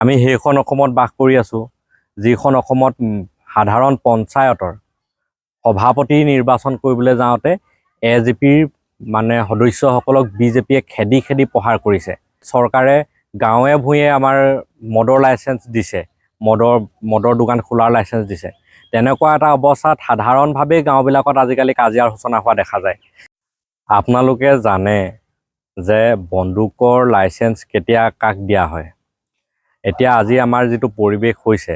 আমি সেইখন অসমত বাস কৰি আছোঁ যিখন অসমত সাধাৰণ পঞ্চায়তৰ সভাপতি নিৰ্বাচন কৰিবলৈ যাওঁতে AJPৰ সদস্যসকলক BJPয়ে খেদি খেদি প্ৰহাৰ কৰিছে। চৰকাৰে গাঁৱে ভূঞে আমাৰ মদৰ লাইচেঞ্চ দিছে, মদৰ দোকান খোলাৰ লাইচেঞ্চ দিছে। তেনেকুৱা এটা অৱস্থাত সাধাৰণভাৱেই গাঁওবিলাকত আজিকালি কাজিয়াৰ সূচনা হোৱা দেখা যায়। আপোনালোকে জানে যে বন্দুকৰ লাইচেঞ্চ কেতিয়া কাক দিয়া হয়। এতিয়া আজি আমাৰ যিটো পৰিৱেশ হৈছে,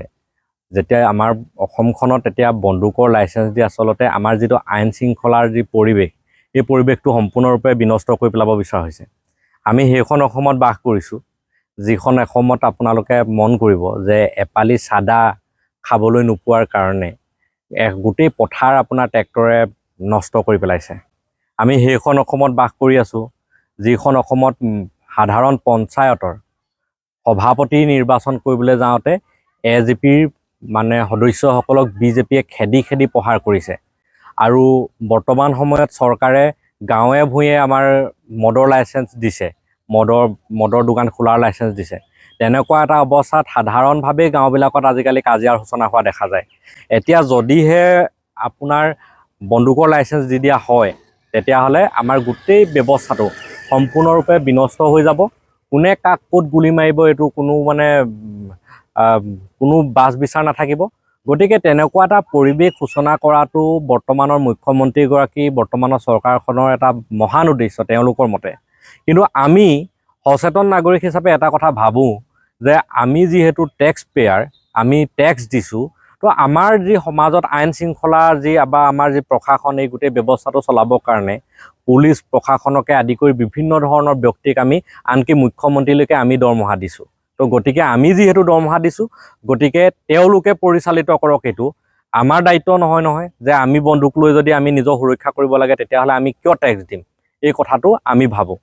যেতিয়া আমাৰ অসমখনত এতিয়া বন্দুকৰ লাইচেঞ্চ দি আচলতে আমাৰ যিটো আইন শৃংখলাৰ যি পৰিৱেশ, এই পৰিৱেশটো সম্পূৰ্ণৰূপে বিনষ্ট কৰি পেলাব বিচৰা হৈছে। আমি সেইখন অসমত বাস কৰিছোঁ যিখন অসমত আপোনালোকে মন কৰিব যে এপালি চাদা খাবলৈ নোপোৱাৰ কাৰণে গোটেই পথাৰ আপোনাৰ ট্ৰেক্টৰে নষ্ট কৰি পেলাইছে। আমি সেইখন অসমত বাস কৰি আছোঁ যিখন অসমত সাধাৰণ পঞ্চায়তৰ সভাপতি নিৰ্বাচন কৰিবলৈ যাওঁতে AJPৰ সদস্যসকলক BJPয়ে খেদি খেদি প্ৰহাৰ কৰিছে। আৰু বৰ্তমান সময়ত চৰকাৰে গাঁৱে ভূঞে আমাৰ মদৰ লাইচেঞ্চ দিছে, মদৰ দোকান খোলাৰ লাইচেঞ্চ দিছে। তেনেকুৱা এটা অৱস্থাত সাধাৰণভাৱেই গাঁওবিলাকত আজিকালি কাজিয়াৰ সূচনা হোৱা দেখা যায়। এতিয়া যদিহে আপোনাৰ বন্দুকৰ লাইচেঞ্চ দি দিয়া হয়, তেতিয়াহ'লে আমাৰ গোটেই ব্যৱস্থাটো সম্পূৰ্ণৰূপে বিনষ্ট হৈ যাব। কোনে কাক ক'ত গুলি মাৰিব এইটো কোনো বাছ বিচাৰ নাথাকিব। গতিকে তেনেকুৱা এটা পৰিৱেশ সূচনা কৰাটো বৰ্তমানৰ মুখ্যমন্ত্ৰীগৰাকী, বৰ্তমানৰ চৰকাৰখনৰ এটা মহান উদ্দেশ্য তেওঁলোকৰ মতে। কিন্তু আমি সচেতন নাগৰিক হিচাপে এটা কথা ভাবোঁ যে আমি যিহেতু টেক্স পেয়াৰ, আমি টেক্স দিছোঁ, তো আমাৰ যি সমাজত আইন শৃংখলা বা আমাৰ যি প্ৰশাসন, এই গোটেই ব্যৱস্থাটো চলাবৰ কাৰণে পুলিচ প্ৰশাসনকে আদি কৰি বিভিন্ন ধৰণৰ ব্যক্তিক আমি আনকি মুখ্যমন্ত্ৰীলৈকে আমি দৰমহা দিছোঁ। তো গতিকে আমি যিহেতু দৰমহা দিছোঁ, গতিকে তেওঁলোকে পৰিচালিত কৰক। এইটো আমাৰ দায়িত্ব নহয় যে আমি বন্দুক লৈ যদি আমি নিজৰ সুৰক্ষা কৰিব লাগে তেতিয়াহ'লে আমি কিয় টেক্স দিম, এই কথাটো আমি ভাবোঁ।